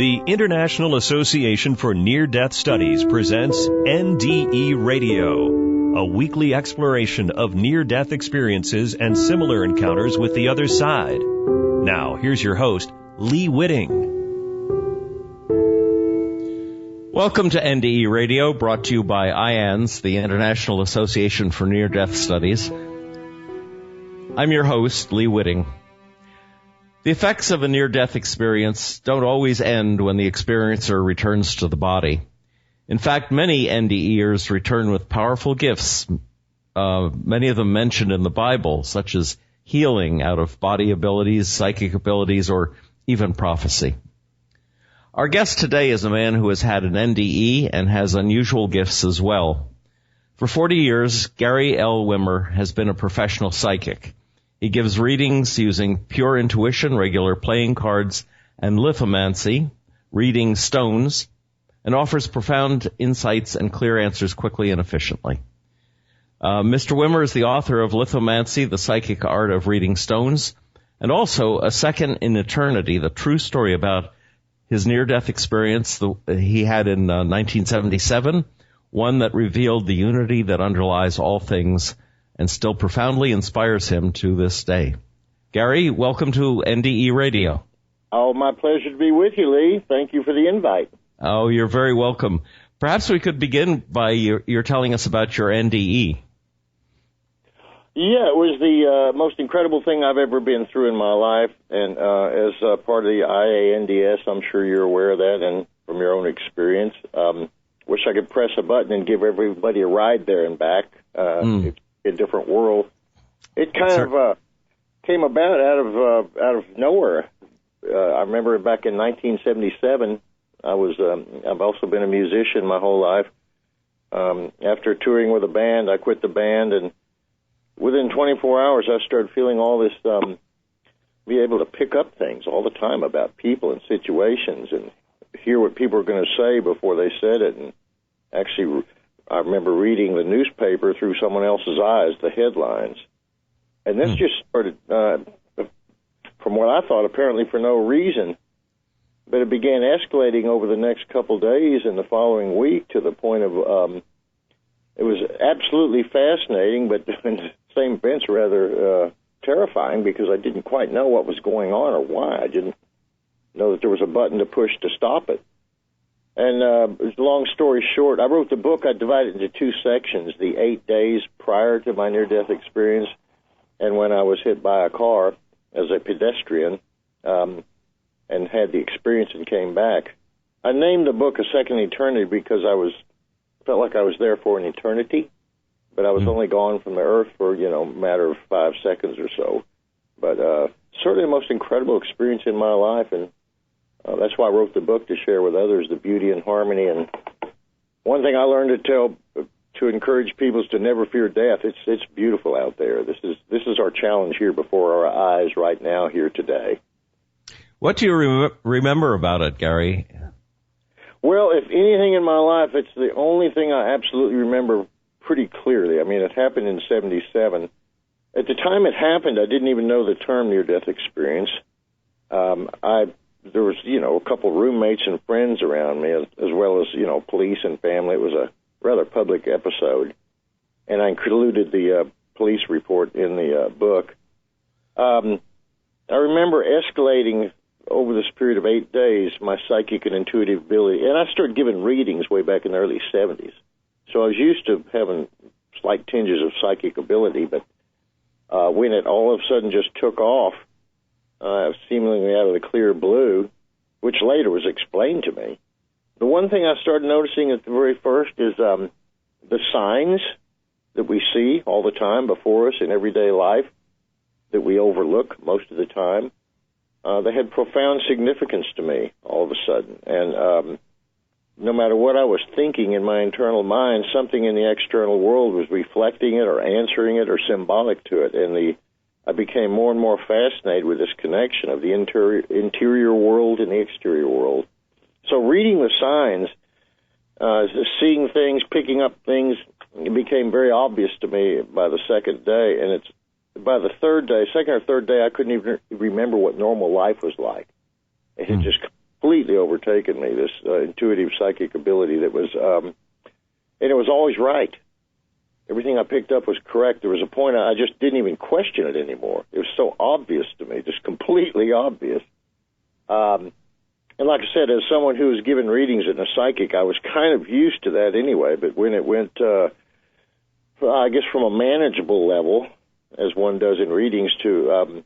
The International Association for Near-Death Studies presents NDE Radio, a weekly exploration of near-death experiences and similar encounters with the other side. Now, here's your host, Lee Witting. Welcome to NDE Radio, brought to you by IANS, the International Association for Near-Death Studies. I'm your host, Lee Witting. The effects of a near-death experience don't always end when the experiencer returns to the body. In fact, many NDEers return with powerful gifts, many of them mentioned in the Bible, such as healing out of body abilities, psychic abilities, or even prophecy. Our guest today is a man who has had an NDE and has unusual gifts as well. For 40 years, Gary L. Wimmer has been a professional psychic. He gives readings using pure intuition, regular playing cards, and lithomancy, reading stones, and offers profound insights and clear answers quickly and efficiently. Mr. Wimmer is the author of Lithomancy, the Psychic Art of Reading Stones, and also A Second in Eternity, the true story about his near-death experience he had in 1977, one that revealed the unity that underlies all things and still profoundly inspires him to this day. Gary, welcome to NDE Radio. Oh, my pleasure to be with you, Lee. Thank you for the invite. Oh, you're very welcome. Perhaps we could begin by your telling us about your NDE. Yeah, it was the most incredible thing I've ever been through in my life, and as part of the IANDS, I'm sure you're aware of that, and from your own experience. Wish I could press a button and give everybody a ride there and back. It's a different world. It kind of came about out of nowhere. I remember back in 1977. I've also been a musician my whole life. After touring with a band, I quit the band, and within 24 hours, I started feeling all this, be able to pick up things all the time about people and situations and hear what people are going to say before they said it. And actually, I remember reading the newspaper through someone else's eyes, the headlines. And this just started, from what I thought, apparently for no reason. But it began escalating over the next couple days and the following week to the point of, it was absolutely fascinating, but in the same sense rather terrifying, because I didn't quite know what was going on or why. I didn't know that there was a button to push to stop it. And long story short, I wrote the book. I divided it into two sections, the 8 days prior to my near-death experience and when I was hit by a car as a pedestrian and had the experience and came back. I named the book A Second Eternity because felt like I was there for an eternity, but I was only gone from the earth for, a matter of 5 seconds or so. But certainly the most incredible experience in my life, and that's why I wrote the book, to share with others the beauty and harmony. And one thing I learned to encourage people is to never fear death. It's beautiful out there. This is our challenge here before our eyes right now here today. What do you remember about it, Gary? Well, if anything in my life, it's the only thing I absolutely remember pretty clearly. I mean, it happened in 77. At the time it happened, I didn't even know the term near-death experience. There was, a couple roommates and friends around me, as well as, police and family. It was a rather public episode, and I included the police report in the book. I remember escalating over this period of 8 days, my psychic and intuitive ability. And I started giving readings way back in the early 70s. So I was used to having slight tinges of psychic ability, but when it all of a sudden just took off, seemingly out of the clear blue, which later was explained to me, the one thing I started noticing at the very first is the signs that we see all the time before us in everyday life that we overlook most of the time. They had profound significance to me all of a sudden. And no matter what I was thinking in my internal mind, something in the external world was reflecting it or answering it or symbolic to it. And I became more and more fascinated with this connection of the interior world and the exterior world. So reading the signs, seeing things, picking up things, it became very obvious to me by the second day. And by the third day, second or third day, I couldn't even remember what normal life was like. It had just completely overtaken me, this intuitive psychic ability that was, and it was always right. Everything I picked up was correct. There was a point I just didn't even question it anymore. It was so obvious to me, just completely obvious. And like I said, as someone who was given readings and a psychic, I was kind of used to that anyway. But when it went, I guess, from a manageable level, as one does in readings, to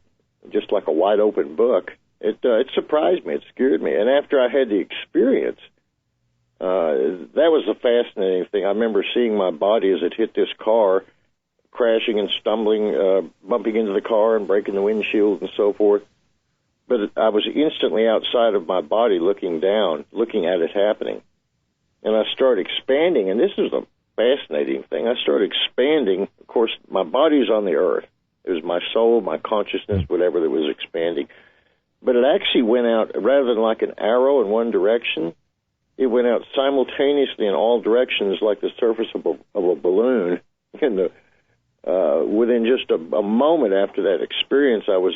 just like a wide open book, it surprised me. It scared me. And after I had the experience, that was a fascinating thing. I remember seeing my body as it hit this car, crashing and stumbling, bumping into the car and breaking the windshield and so forth. But I was instantly outside of my body looking down, looking at it happening. And I started expanding, and this is a fascinating thing. I started expanding. Of course, my body's on the earth. It was my soul, my consciousness, whatever that was expanding. But it actually went out, rather than like an arrow in one direction, it went out simultaneously in all directions like the surface of a balloon. And within just a moment after that experience, I was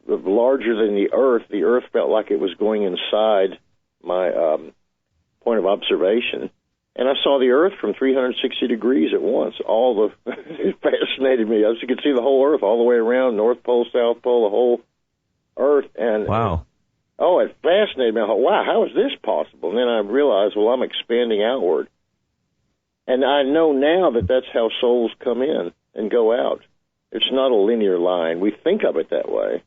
larger than the earth. The earth felt like it was going inside my point of observation. And I saw the earth from 360 degrees at once. It fascinated me. You could see the whole earth all the way around, North Pole, South Pole, the whole earth. And wow. It fascinated me. I thought, wow, how is this possible? And then I realized, well, I'm expanding outward. And I know now that that's how souls come in and go out. It's not a linear line. We think of it that way,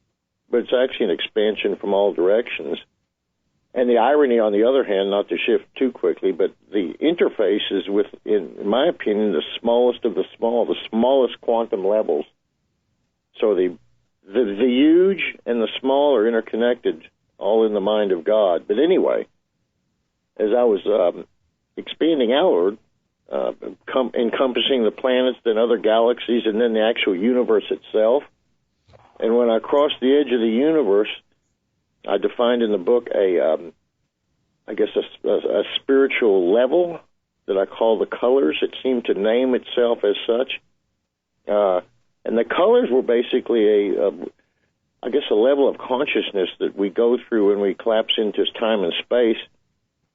but it's actually an expansion from all directions. And the irony, on the other hand, not to shift too quickly, but the interface is with, in my opinion, the smallest of the smallest quantum levels. So the huge and the small are interconnected, all in the mind of God. But anyway, as I was expanding outward, encompassing the planets, then other galaxies, and then the actual universe itself, and when I crossed the edge of the universe, I defined in the book a spiritual level that I call the colors. It seemed to name itself as such. And the colors were basically a level of consciousness that we go through when we collapse into time and space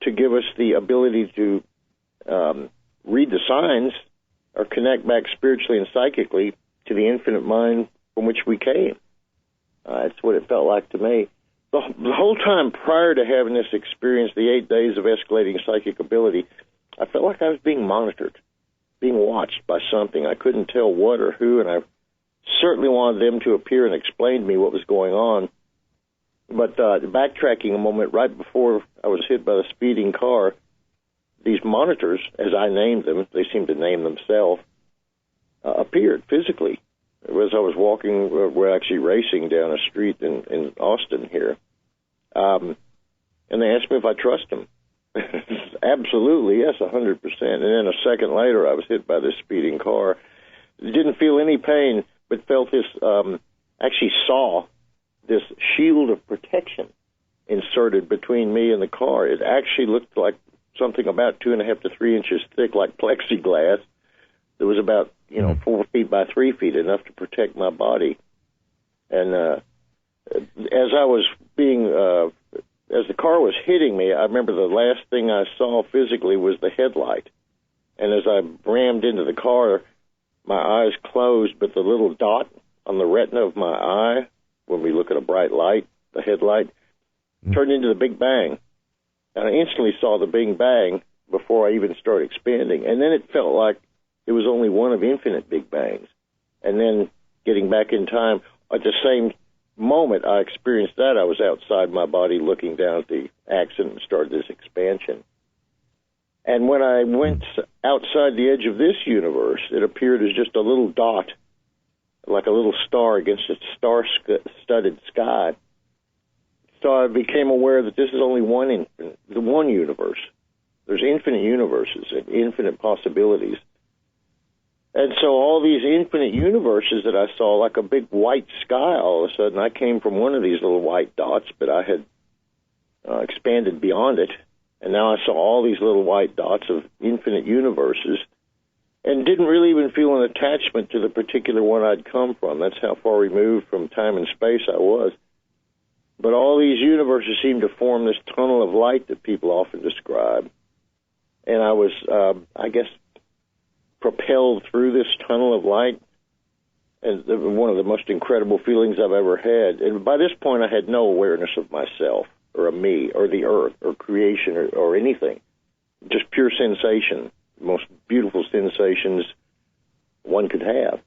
to give us the ability to read the signs or connect back spiritually and psychically to the infinite mind from which we came. That's what it felt like to me. The whole time prior to having this experience, the 8 days of escalating psychic ability, I felt like I was being monitored, being watched by something. I couldn't tell what or who, and I certainly wanted them to appear and explain to me what was going on. But backtracking a moment, right before I was hit by the speeding car, these monitors, as I named them, they seemed to name themselves, appeared physically. As I was walking, we're actually racing down a street in Austin here, and they asked me if I trust them. Absolutely, yes, 100%. And then a second later, I was hit by this speeding car. Didn't feel any pain, but felt this, actually saw this shield of protection inserted between me and the car. It actually looked like something about 2.5 to 3 inches thick, like plexiglass. It was about 4 feet by 3 feet, enough to protect my body. And as I was as the car was hitting me, I remember the last thing I saw physically was the headlight. And as I rammed into the car, my eyes closed, but the little dot on the retina of my eye, when we look at a bright light, the headlight, turned into the Big Bang. And I instantly saw the Big Bang before I even started expanding. And then it felt like it was only one of infinite Big Bangs. And then getting back in time, at the same moment I experienced that, I was outside my body looking down at the accident and started this expansion. And when I went outside the edge of this universe, it appeared as just a little dot, like a little star against a star-studded sky. So I became aware that this is only one universe. There's infinite universes and infinite possibilities. And so all these infinite universes that I saw, like a big white sky, all of a sudden I came from one of these little white dots, but I had expanded beyond it. And now I saw all these little white dots of infinite universes and didn't really even feel an attachment to the particular one I'd come from. That's how far removed from time and space I was. But all these universes universes seemed to form this tunnel of light that people often describe. And I was, I guess, propelled through this tunnel of light, and one of the most incredible feelings I've ever had. And by this point, I had no awareness of myself or of me or the earth or creation or anything. Just pure sensation, the most beautiful sensations one could have.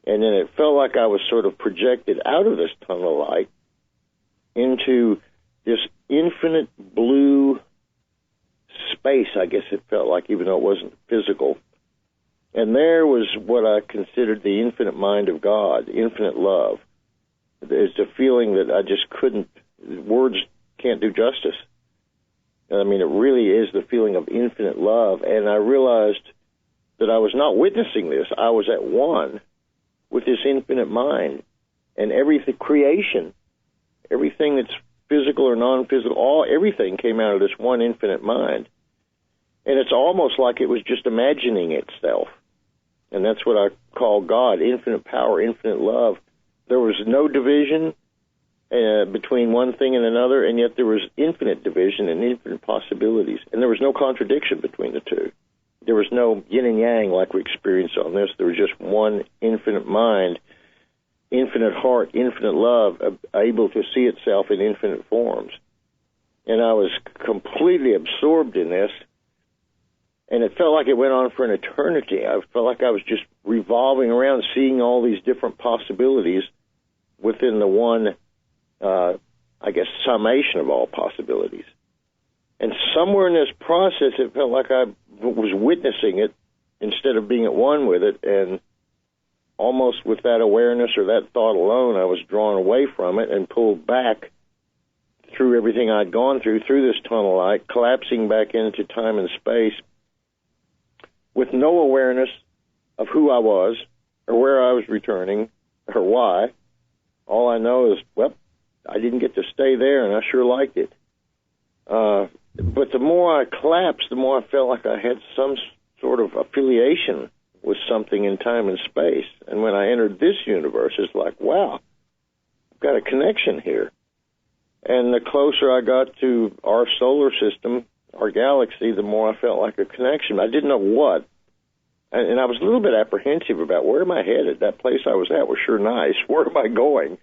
And then it felt like I was sort of projected out of this tunnel of light into this infinite blue space, I guess it felt like, even though it wasn't physical. And there was what I considered the infinite mind of God, infinite love. It's a feeling that I just couldn't, words can't do justice. I mean, it really is the feeling of infinite love. And I realized that I was not witnessing this. I was at one with this infinite mind. And everything, creation, everything that's physical or non-physical, everything came out of this one infinite mind. And it's almost like it was just imagining itself. And that's what I call God, infinite power, infinite love. There was no division between one thing and another, and yet there was infinite division and infinite possibilities. And there was no contradiction between the two. There was no yin and yang like we experience on this. There was just one infinite mind, infinite heart, infinite love, able to see itself in infinite forms. And I was completely absorbed in this, and it felt like it went on for an eternity. I felt like I was just revolving around, seeing all these different possibilities within the one, I guess, summation of all possibilities. And somewhere in this process, it felt like I was witnessing it instead of being at one with it, and almost with that awareness or that thought alone, I was drawn away from it and pulled back through everything I'd gone through this tunnel light, collapsing back into time and space with no awareness of who I was or where I was returning or why. All I know is, well, I didn't get to stay there, and I sure liked it. But the more I collapsed, the more I felt like I had some sort of affiliation with something in time and space. And when I entered this universe, it's like, wow, I've got a connection here. And the closer I got to our solar system, our galaxy, the more I felt like a connection. I didn't know what. And I was a little bit apprehensive about where am I headed. That place I was at was sure nice. Where am I going?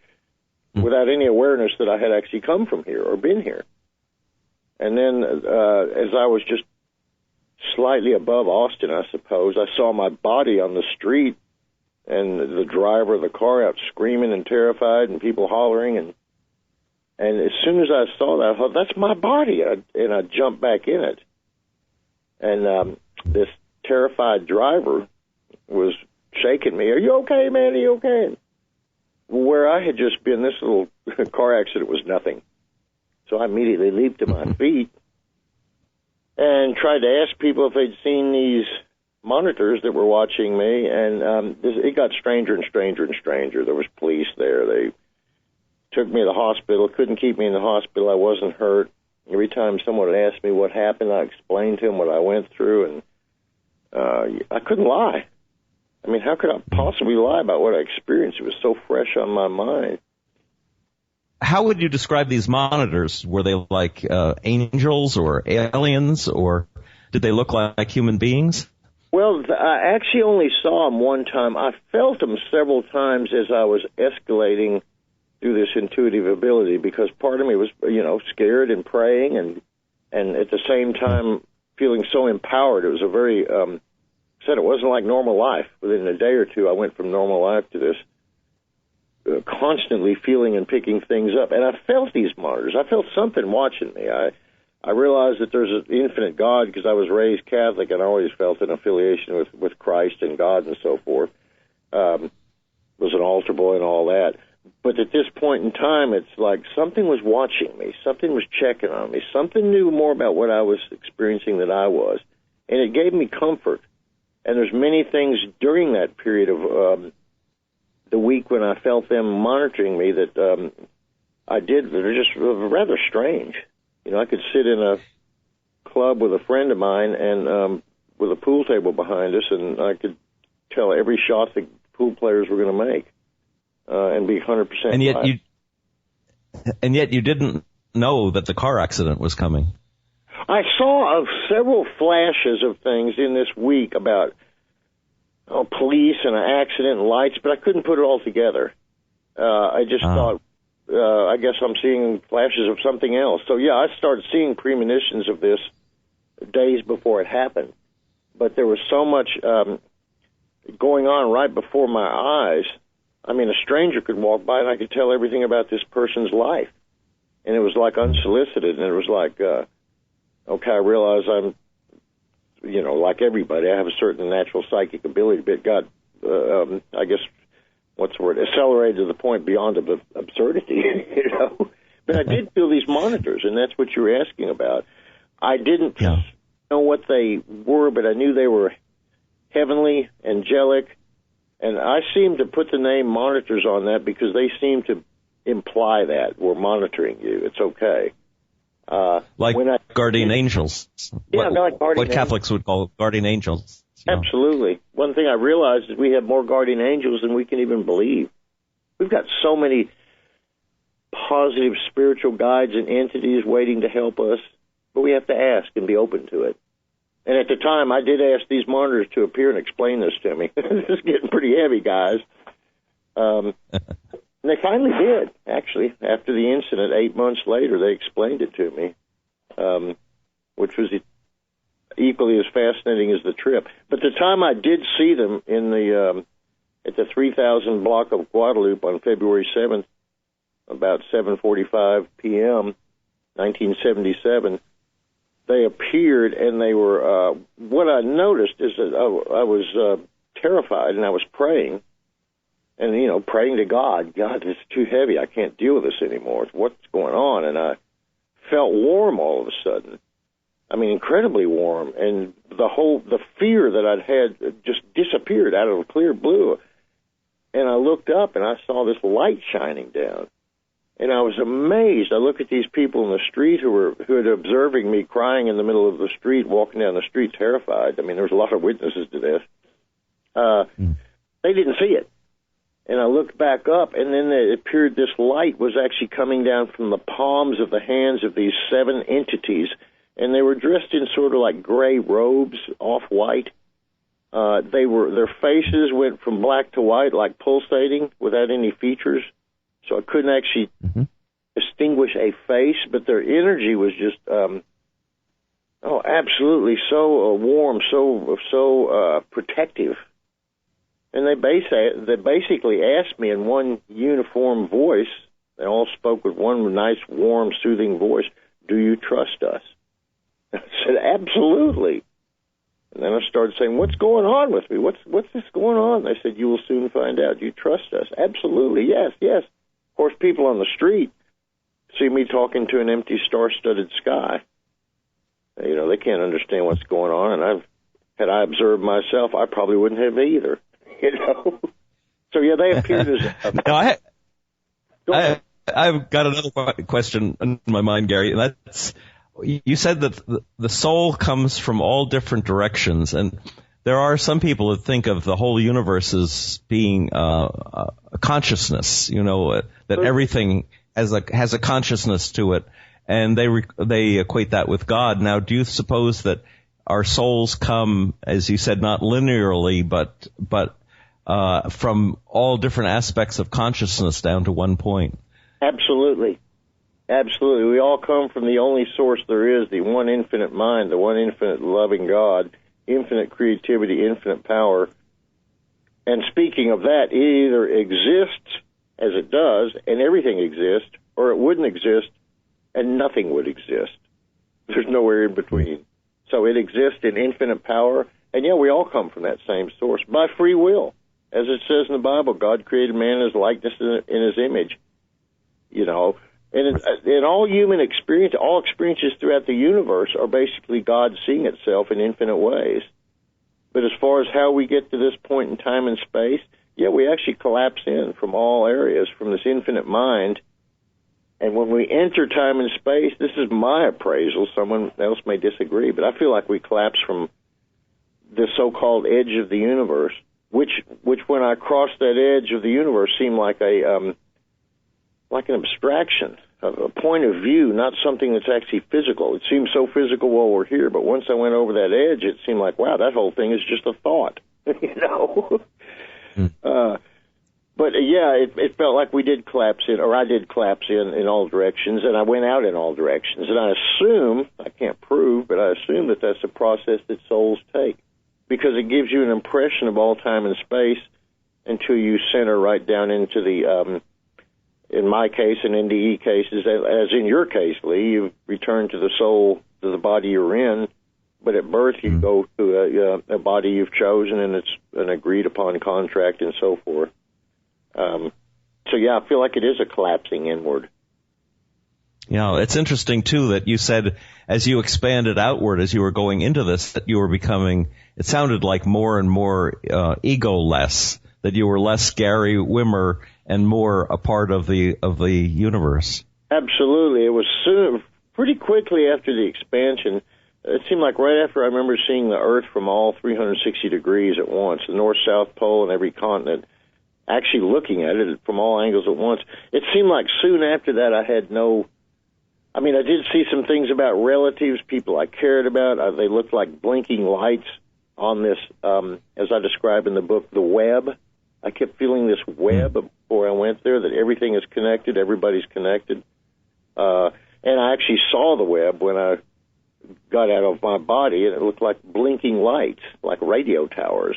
Without any awareness that I had actually come from here or been here. And then as I was just slightly above Austin, I suppose, I saw my body on the street and the driver of the car out screaming and terrified and people hollering. And as soon as I saw that, I thought, that's my body. And I jumped back in it. And this terrified driver was shaking me. Are you okay, man? Are you okay? And where I had just been, this little car accident was nothing. So I immediately leaped to my feet and tried to ask people if they'd seen these monitors that were watching me, and it got stranger and stranger and stranger. There was police there. They took me to the hospital, couldn't keep me in the hospital. I wasn't hurt. Every time someone would ask me what happened, I explained to them what I went through, and I couldn't lie. I mean, how could I possibly lie about what I experienced? It was so fresh on my mind. How would you describe these monitors? Were they like angels or aliens, or did they look like human beings? Well, I actually only saw them one time. I felt them several times as I was escalating through this intuitive ability, because part of me was, scared and praying, and at the same time feeling so empowered. It was a very, said it wasn't like normal life. Within a day or two, I went from normal life to this constantly feeling and picking things up. And I felt these monitors. I felt something watching me. I realized that there's an infinite God because I was raised Catholic and I always felt an affiliation with Christ and God and so forth. Was an altar boy and all that. But at this point in time, it's like something was watching me. Something was checking on me. Something knew more about what I was experiencing than I was. And it gave me comfort. And there's many things during that period of the week when I felt them monitoring me that I did that are just rather strange. I could sit in a club with a friend of mine and with a pool table behind us, and I could tell every shot the pool players were going to make and be 100% and yet you didn't know that the car accident was coming? I saw several flashes of things in this week about police and an accident and lights, but I couldn't put it all together. I just thought, I guess I'm seeing flashes of something else. So, yeah, I started seeing premonitions of this days before it happened. But there was so much going on right before my eyes. I mean, a stranger could walk by and I could tell everything about this person's life. And it was like unsolicited, and it was like, okay, I realize I'm, like everybody, I have a certain natural psychic ability, but got, I guess, what's the word, accelerated to the point beyond absurdity, But I did feel these monitors, and that's what you were asking about. I didn't know what they were, but I knew they were heavenly, angelic, and I seem to put the name monitors on that because they seem to imply that we're monitoring you. It's okay. Like guardian angels. Yeah, like guardian what Catholics would call guardian angels. Absolutely. One thing I realized is we have more guardian angels than we can even believe. We've got so many positive spiritual guides and entities waiting to help us, but we have to ask and be open to it. And at the time, I did ask these monitors to appear and explain this to me. This is getting pretty heavy, guys. And they finally did, actually. After the incident, 8 months later, they explained it to me, which was equally as fascinating as the trip. But the time I did see them in the at the 3000 block of Guadalupe on February 7th, about 7:45 p.m., 1977, they appeared, and they were, what I noticed is that I was terrified, and I was praying, and, praying to God, this is too heavy, I can't deal with this anymore, what's going on? And I felt warm all of a sudden. I mean, incredibly warm, and the fear that I'd had just disappeared out of the clear blue. And I looked up, and I saw this light shining down. And I was amazed. I look at these people in the street who had observing me crying in the middle of the street, walking down the street terrified. I mean, there was a lot of witnesses to this. They didn't see it. And I looked back up, and then it appeared this light was actually coming down from the palms of the hands of these 7 entities. And they were dressed in sort of like gray robes, off-white. Their faces went from black to white, like pulsating, without any features. So I couldn't actually distinguish a face, but their energy was just, absolutely so warm, so protective. And they basically asked me in one uniform voice, they all spoke with one nice, warm, soothing voice, "Do you trust us?" I said, "Absolutely." And then I started saying, "What's going on with me? What's this going on?" They said, "You will soon find out. Do you trust us?" "Absolutely, yes." Of course, people on the street see me talking to an empty star-studded sky. They can't understand what's going on, and had I observed myself, I probably wouldn't have either. So yeah, they appeared as. I've got another question in my mind, Gary. And that's, you said that the soul comes from all different directions, and there are some people that think of the whole universe as being a consciousness. That everything has a consciousness to it, and they equate that with God. Now, do you suppose that our souls come, as you said, not linearly, but from all different aspects of consciousness down to one point? Absolutely. Absolutely. We all come from the only source there is, the one infinite mind, the one infinite loving God, infinite creativity, infinite power. And speaking of that, it either exists as it does, and everything exists, or it wouldn't exist, and nothing would exist. There's nowhere in between. So it exists in infinite power, and we all come from that same source by free will. As it says in the Bible, God created man in his likeness and in his image. And in all human experience, all experiences throughout the universe are basically God seeing itself in infinite ways. But as far as how we get to this point in time and space, we actually collapse in from all areas, from this infinite mind. And when we enter time and space, this is my appraisal, someone else may disagree, but I feel like we collapse from the so-called edge of the universe, which when I crossed that edge of the universe seemed like an abstraction. a point of view, not something that's actually physical. It seems so physical while we're here, but once I went over that edge, it seemed like, wow, that whole thing is just a thought, you know. But yeah, it felt like we did collapse in, or I did collapse in all directions, and I went out in all directions. And I assume, I can't prove, but I assume that that's a process that souls take, because it gives you an impression of all time and space until you center right down into the, in my case, and NDE cases, as in your case, Lee, you return to the soul, to the body you're in, but at birth you go to a body you've chosen, and it's an agreed-upon contract and so forth. So, yeah, I feel like it is a collapsing inward. Yeah, it's interesting, too, that you said as you expanded outward, as you were going into this, that you were becoming, it sounded like more and more ego-less, that you were less Gary Wimmer and more a part of the universe. Absolutely. It was soon, pretty quickly after the expansion. It seemed like right after I remember seeing the Earth from all 360 degrees at once, the North, South Pole, and every continent, actually looking at it from all angles at once. It seemed like soon after that I had no... I mean, I did see some things about relatives, people I cared about. They looked like blinking lights on this, as I describe in the book, the web. I kept feeling this web before I went there, that everything is connected, everybody's connected. And I actually saw the web when I got out of my body, and it looked like blinking lights, like radio towers.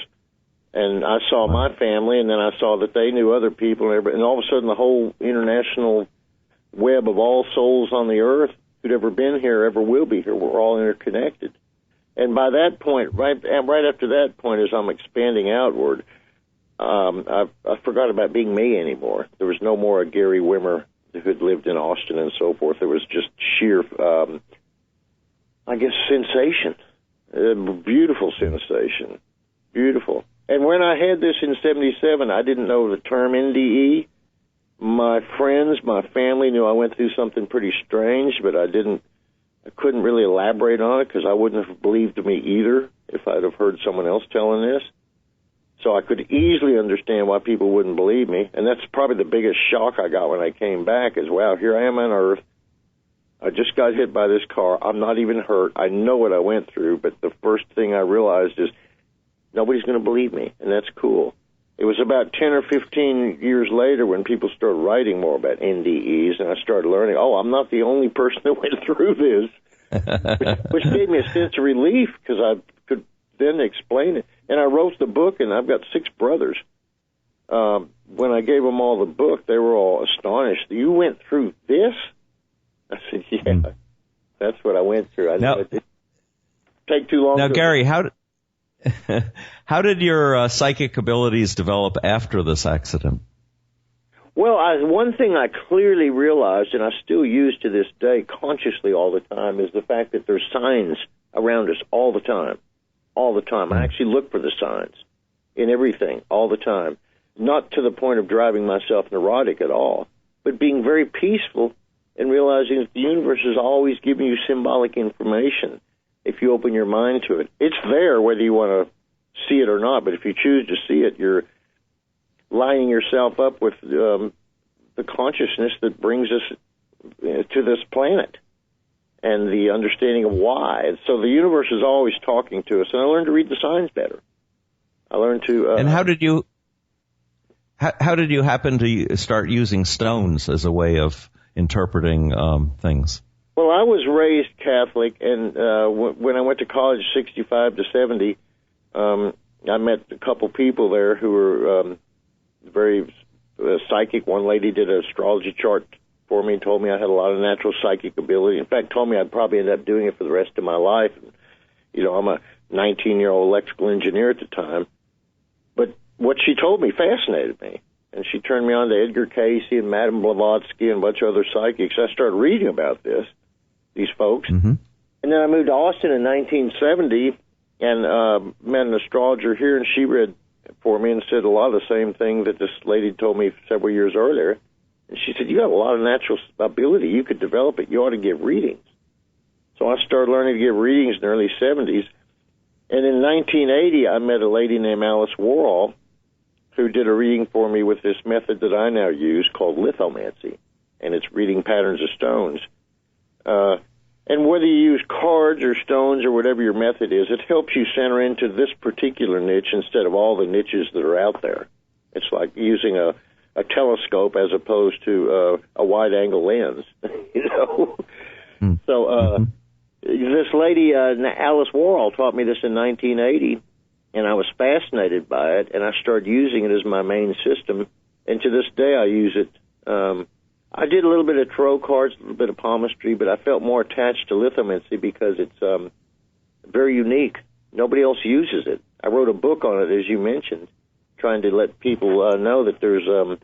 And I saw my family, and then I saw that they knew other people, and all of a sudden the whole international web of all souls on the earth who'd ever been here, ever will be here, we're all interconnected. And by that point, right after that point, as I'm expanding outward, I forgot about being me anymore. There was no more a Gary Wimmer who had lived in Austin and so forth. There was just sheer, I guess, sensation, a beautiful sensation, beautiful. And when I had this in 77, I didn't know the term NDE. My friends, my family knew I went through something pretty strange, but I couldn't really elaborate on it because I wouldn't have believed me either if I'd have heard someone else telling this. So I could easily understand why people wouldn't believe me. And that's probably the biggest shock I got when I came back is, wow, here I am on Earth. I just got hit by this car. I'm not even hurt. I know what I went through, but the first thing I realized is nobody's going to believe me, and that's cool. It was about 10 or 15 years later when people started writing more about NDEs, and I started learning, I'm not the only person that went through this, which gave me a sense of relief because I could then explain it. And I wrote the book, and I've got 6 brothers. When I gave them all the book, they were all astonished. You went through this? I said, yeah, that's what I went through. I know it didn't take too long. Now, Gary, how did your psychic abilities develop after this accident? Well, one thing I clearly realized, and I still use to this day consciously all the time, is the fact that there's signs around us all the time. All the time. I actually look for the signs in everything all the time. Not to the point of driving myself neurotic at all, but being very peaceful and realizing that the universe is always giving you symbolic information if you open your mind to it. It's there whether you want to see it or not, but if you choose to see it, you're lining yourself up with the consciousness that brings us to this planet and the understanding of why. So the universe is always talking to us, and I learned to read the signs better. I learned to... and how did you happen to start using stones as a way of interpreting things? Well, I was raised Catholic, and when I went to college, 65 to 70, I met a couple people there who were very psychic. One lady did an astrology chart for me and told me I had a lot of natural psychic ability. In fact, told me I'd probably end up doing it for the rest of my life. You know, I'm a 19-year-old electrical engineer at the time. But what she told me fascinated me. And she turned me on to Edgar Cayce and Madame Blavatsky and a bunch of other psychics. I started reading about these folks. Mm-hmm. And then I moved to Austin in 1970 and met an astrologer here, and she read for me and said a lot of the same thing that this lady told me several years earlier. And she said, you have a lot of natural ability. You could develop it. You ought to give readings. So I started learning to give readings in the early 70s. And in 1980, I met a lady named Alice Warhol who did a reading for me with this method that I now use called lithomancy. and it's reading patterns of stones. And whether you use cards or stones or whatever your method is, it helps you center into this particular niche instead of all the niches that are out there. It's like using a telescope as opposed to a wide-angle lens, you know. So this lady, Alice Warhol, taught me this in 1980, and I was fascinated by it, and I started using it as my main system. And to this day, I use it. I did a little bit of tarot cards, a little bit of palmistry, but I felt more attached to lithomancy because it's very unique. Nobody else uses it. I wrote a book on it, as you mentioned, trying to let people know that there's a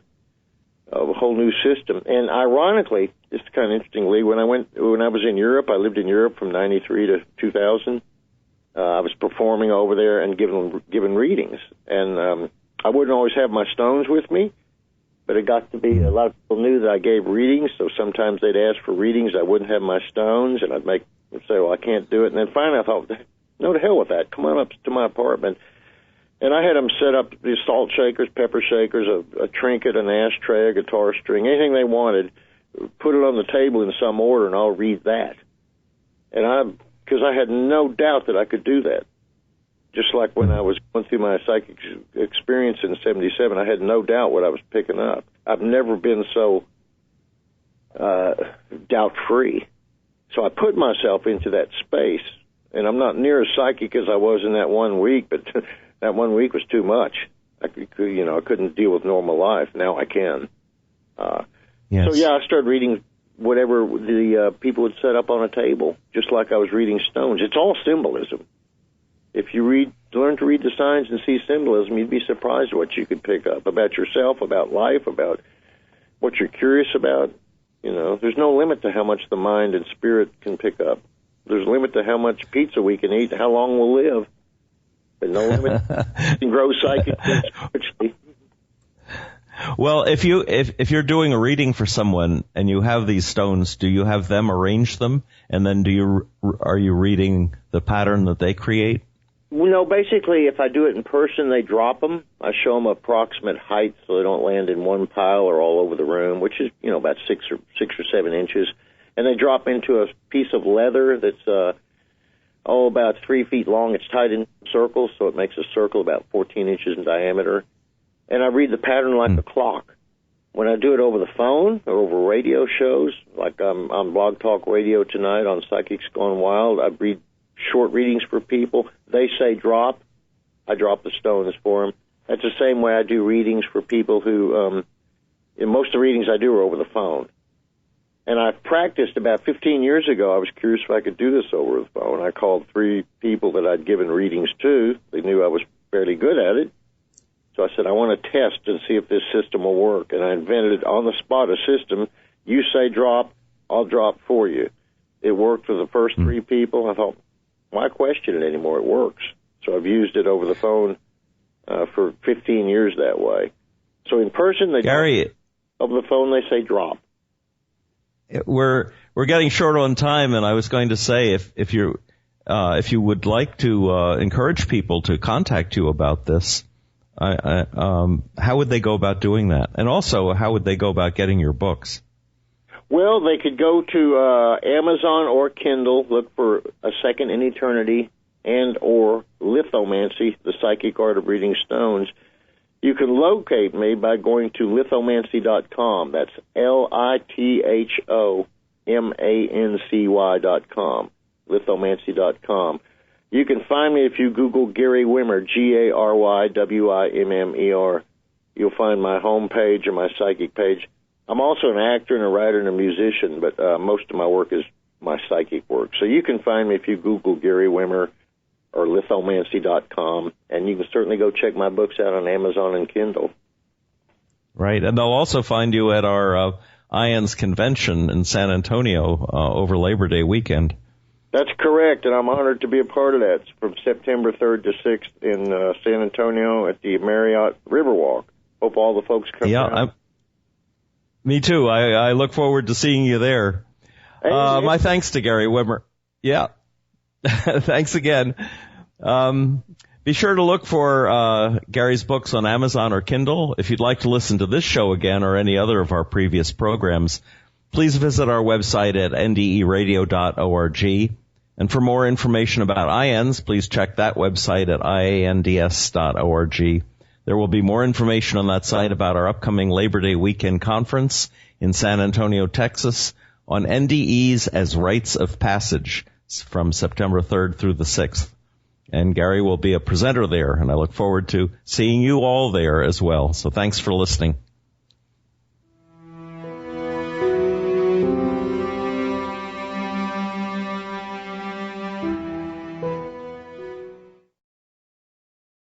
whole new system. And ironically, it's kind of interesting, Lee, when I was in Europe, I lived in Europe from 93 to 2000. I was performing over there and giving readings. And I wouldn't always have my stones with me, but it got to be, a lot of people knew that I gave readings, so sometimes they'd ask for readings. I wouldn't have my stones, and I'd say, well, I can't do it. And then finally I thought, no, to hell with that. Come on up to my apartment. And I had them set up these salt shakers, pepper shakers, a trinket, an ashtray, a guitar string, anything they wanted, put it on the table in some order, and I'll read that. And because I had no doubt that I could do that. Just like when I was going through my psychic experience in 77, I had no doubt what I was picking up. I've never been so doubt-free. So I put myself into that space, and I'm not near as psychic as I was in that 1 week, but that 1 week was too much. I couldn't deal with normal life. Now I can. Yes. So, yeah, I started reading whatever the people would set up on a table, just like I was reading stones. It's all symbolism. If you learn to read the signs and see symbolism, you'd be surprised what you could pick up about yourself, about life, about what you're curious about. You know, there's no limit to how much the mind and spirit can pick up. There's a limit to how much pizza we can eat, how long we'll live. But no limit to grow psychically and spiritually. Well, if you're doing a reading for someone and you have these stones, do you have them arrange them, and then are you reading the pattern that they create? Well, no, basically, if I do it in person, they drop them. I show them approximate height so they don't land in one pile or all over the room, which is, about 6 or 7 inches. And they drop into a piece of leather that's about 3 feet long. It's tied in circles, so it makes a circle about 14 inches in diameter. And I read the pattern like a clock. When I do it over the phone or over radio shows, like on Blog Talk Radio tonight on Psychics Gone Wild, I read short readings for people. They say drop. I drop the stones for them. That's the same way I do readings for people who, most of the readings I do are over the phone. And I practiced about 15 years ago. I was curious if I could do this over the phone. I called 3 people that I'd given readings to. They knew I was fairly good at it. So I said, I want to test and see if this system will work. And I invented on the spot a system. You say drop, I'll drop for you. It worked for the first 3 people. I thought, why question it anymore? It works. So I've used it over the phone for 15 years that way. So in person, over the phone, they say drop. We're getting short on time, and I was going to say if you would like to encourage people to contact you about this, how would they go about doing that? And also, how would they go about getting your books? Well, they could go to Amazon or Kindle, look for A Second in Eternity and or Lithomancy, the Psychic Art of Reading Stones. You can locate me by going to lithomancy.com. That's lithomancy.com. Lithomancy.com. You can find me if you Google Gary Wimmer, GaryWimmer. You'll find my home page or my psychic page. I'm also an actor and a writer and a musician, but most of my work is my psychic work. So you can find me if you Google Gary Wimmer or lithomancy.com, and you can certainly go check my books out on Amazon and Kindle. Right, and they'll also find you at our IANS convention in San Antonio over Labor Day weekend. That's correct, and I'm honored to be a part of that. It's from September 3rd to 6th in San Antonio at the Marriott Riverwalk. Hope all the folks come out. Me too. I look forward to seeing you there. My thanks to Gary Wimmer. Yeah. Thanks again. Be sure to look for Gary's books on Amazon or Kindle. If you'd like to listen to this show again or any other of our previous programs, please visit our website at nderadio.org. And for more information about IANDS, please check that website at iands.org. There will be more information on that site about our upcoming Labor Day weekend conference in San Antonio, Texas, on NDEs as rites of passage from September 3rd through the 6th. And Gary will be a presenter there, and I look forward to seeing you all there as well. So thanks for listening.